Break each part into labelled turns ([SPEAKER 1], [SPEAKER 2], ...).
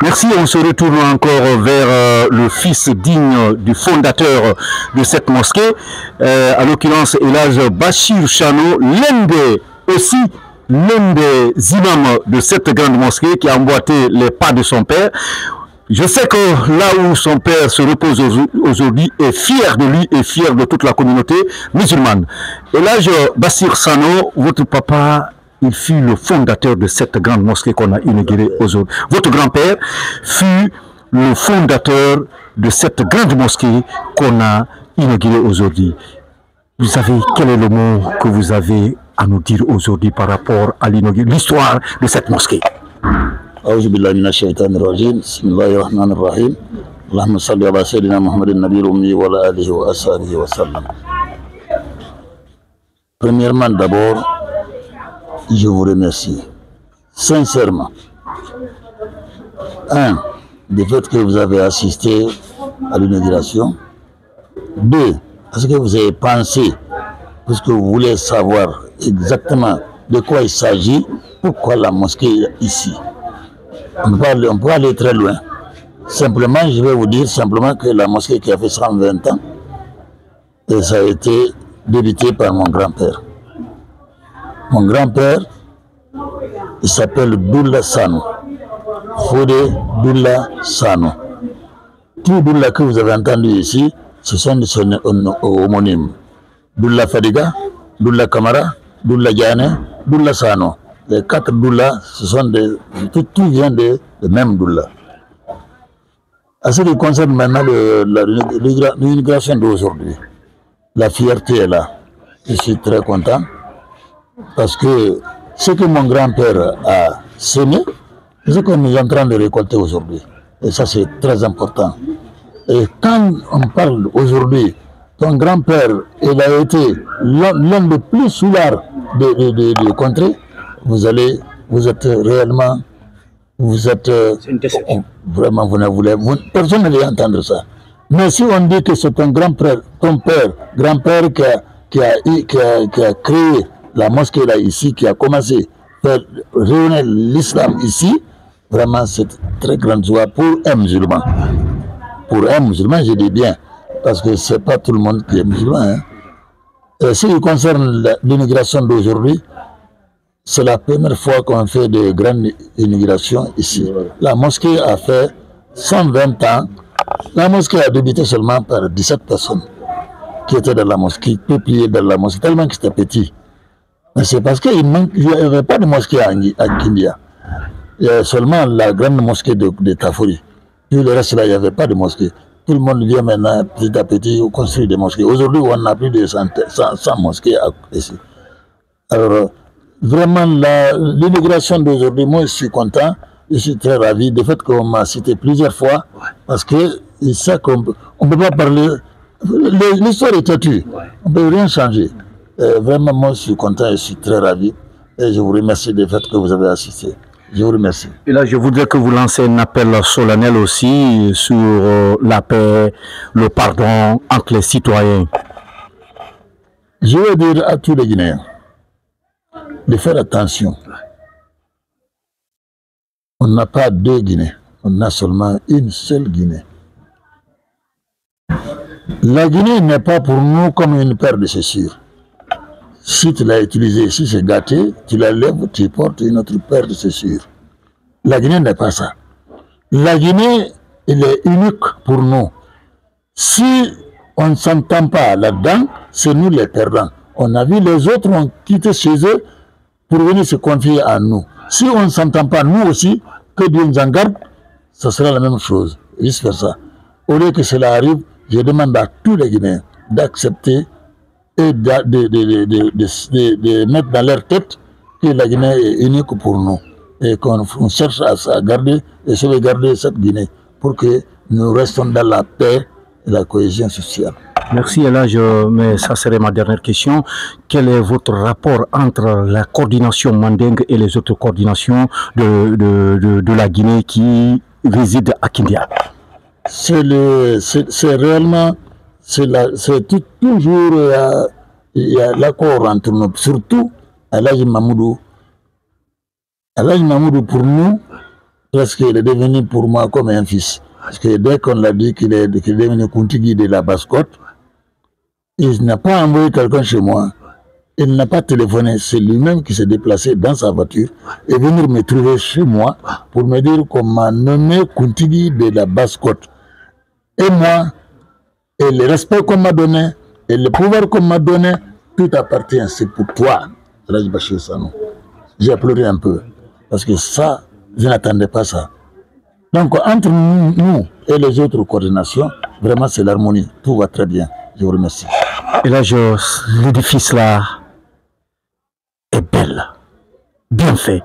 [SPEAKER 1] Merci, on se retourne encore vers le fils digne du fondateur de cette mosquée, à l'occurrence Elhadj Bachir Chano, l'un des imams de cette grande mosquée qui a emboîté les pas de son père. Je sais que là où son père se repose aujourd'hui est fier de lui et fier de toute la communauté musulmane. Elhadj Bachir Chano, votre papa, il fut le fondateur de cette grande mosquée qu'on a inaugurée aujourd'hui. Votre grand-père fut le fondateur de cette grande mosquée qu'on a inaugurée aujourd'hui. Vous savez, quel est le mot que vous avez à nous dire aujourd'hui par rapport à l'histoire de cette mosquée?
[SPEAKER 2] أعوذ بالله من الشيطان الرجيم بسم الله الرحمن الرحيم اللهم صل على سيدنا محمد النبي الأمي وعلى آله وأصحابه وسلم. Premièrement, d'abord, je vous remercie sincèrement. Un, du fait que vous avez assisté à l'inauguration. Deux, parce que vous avez pensé, puisque vous voulez savoir exactement de quoi il s'agit, pourquoi la mosquée est ici. On peut aller très loin. Simplement, je vais vous dire simplement que la mosquée qui a fait 120 ans, et ça a été débité par mon grand-père. Mon grand-père, il s'appelle Doula Sano. Fodé Doula Sano. Tous Doula que vous avez entendu ici, ce sont des homonymes. Doula Fadiga, Doula Kamara, Doula Diane, Doula Sano. Les quatre Doula, ce sont tout vient de même Doula. À ce qui concerne maintenant l'immigration d'aujourd'hui, la fierté est là. Je suis très content parce que ce que mon grand-père a semé, c'est ce qu'on est en train de récolter aujourd'hui. Et ça, c'est très important. Et quand on parle aujourd'hui, ton grand-père, il a été l'un des plus soulards de contrées, vous êtes réellement, vraiment, personne ne veut entendre ça. Mais si on dit que c'est ton grand-père, grand-père qui a créé la mosquée là ici, qui a commencé à faire réunir l'islam ici, vraiment c'est très grande joie pour un musulman. Pour un musulman, je dis bien, parce que c'est pas tout le monde qui est musulman. Hein. Et ce qui concerne l'immigration d'aujourd'hui, c'est la première fois qu'on fait de grandes immigrations ici. La mosquée a fait 120 ans. La mosquée a débuté seulement par 17 personnes qui étaient dans la mosquée, peuplées dans la mosquée, tellement que c'était petit. Mais c'est parce qu'il n'y avait pas de mosquée à Kindia. Il y avait seulement la grande mosquée de Tafori. Puis le reste là, il n'y avait pas de mosquée. Tout le monde vient maintenant petit à petit construire des mosquées. Aujourd'hui, on a plus de 100 mosquées ici. Alors, vraiment, l'immigration d'aujourd'hui, moi je suis content, je suis très ravi du fait qu'on m'a cité plusieurs fois, parce que c'est ça qu'on ne peut pas parler. L'histoire est têtue, on ne peut rien changer. Vraiment, moi je suis content, je suis très ravi, et je vous remercie du fait que vous avez assisté. Je vous remercie.
[SPEAKER 1] Et là, je voudrais que vous lancez un appel solennel aussi sur la paix, le pardon entre les citoyens.
[SPEAKER 2] Je veux dire à tous les Guinéens de faire attention. On n'a pas deux Guinées, on a seulement une seule Guinée. La Guinée n'est pas pour nous comme une paire de chaussures. Si tu l'as utilisée, si c'est gâté, tu la lèves, tu portes une autre paire de chaussures. La Guinée n'est pas ça. La Guinée, elle est unique pour nous. Si on ne s'entend pas là-dedans, c'est nous les perdants. On a vu les autres ont quitté chez eux pour venir se confier à nous. Si on ne s'entend pas, nous aussi, que Dieu nous en garde, ce sera la même chose, vice versa. Au lieu que cela arrive, je demande à tous les Guinéens d'accepter et de mettre dans leur tête que la Guinée est unique pour nous et qu'on cherche à garder et sauvegarder cette Guinée pour que nous restons dans la paix et la cohésion sociale.
[SPEAKER 1] Merci Elhadj, mais ça serait ma dernière question. Quel est votre rapport entre la coordination mandingue et les autres coordinations de la Guinée qui résident à Kindia?
[SPEAKER 2] C'est réellement, toujours il y a l'accord entre nous, surtout Elhadj Mamoudou. Elhadj Mamoudou pour nous, presque il est devenu pour moi comme un fils. Parce que dès qu'on l'a dit qu'il est devenu Kuntigi de la Basse-Côte, il n'a pas envoyé quelqu'un chez moi. Il n'a pas téléphoné, c'est lui-même qui s'est déplacé dans sa voiture et venir me trouver chez moi pour me dire qu'on m'a nommé Kuntigi de la Basse-Côte. Et moi, et le respect qu'on m'a donné, et le pouvoir qu'on m'a donné, tout appartient, c'est pour toi, Raj Bachir Sanou. J'ai pleuré un peu, parce que ça, je n'attendais pas ça. Donc, entre nous et les autres coordinations, vraiment, c'est l'harmonie. Tout va très bien. Je vous remercie.
[SPEAKER 1] Et là, l'édifice là est belle, bien fait.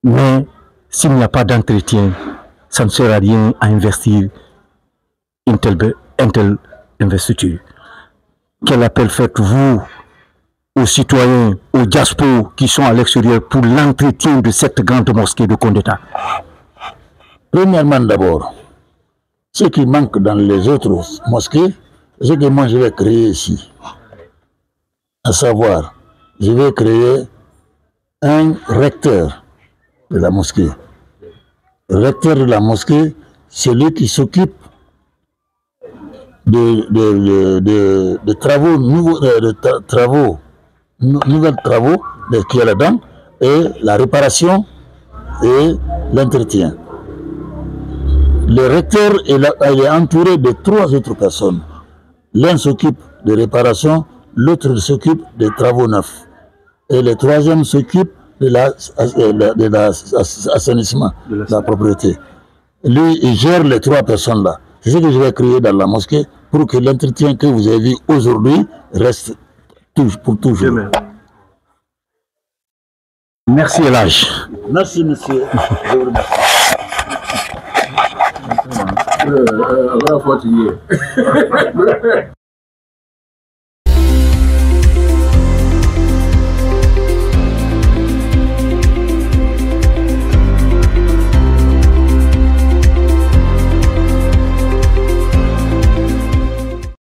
[SPEAKER 1] Mais s'il n'y a pas d'entretien, ça ne sert à rien à investir une telle investiture. Quel appel faites-vous aux citoyens, aux diasporas qui sont à l'extérieur pour l'entretien de cette grande mosquée de Kondeta?
[SPEAKER 2] Premièrement d'abord, ce qui manque dans les autres mosquées, c'est ce que moi je vais créer ici. À savoir, je vais créer un recteur de la mosquée. Le recteur de la mosquée, c'est lui qui s'occupe de travaux, nouvelles travaux qui est là-dedans, et la réparation et l'entretien. Le recteur est entouré de 3 autres personnes. L'un s'occupe de réparation, l'autre s'occupe des travaux neufs. Et le troisième s'occupe de l'assainissement de la propriété. Lui, il gère les 3 personnes-là. C'est ce que je vais créer dans la mosquée pour que l'entretien que vous avez vu aujourd'hui reste pour toujours.
[SPEAKER 1] Merci Elage.
[SPEAKER 2] Merci monsieur. Je vous remercie.
[SPEAKER 3] Agora a foto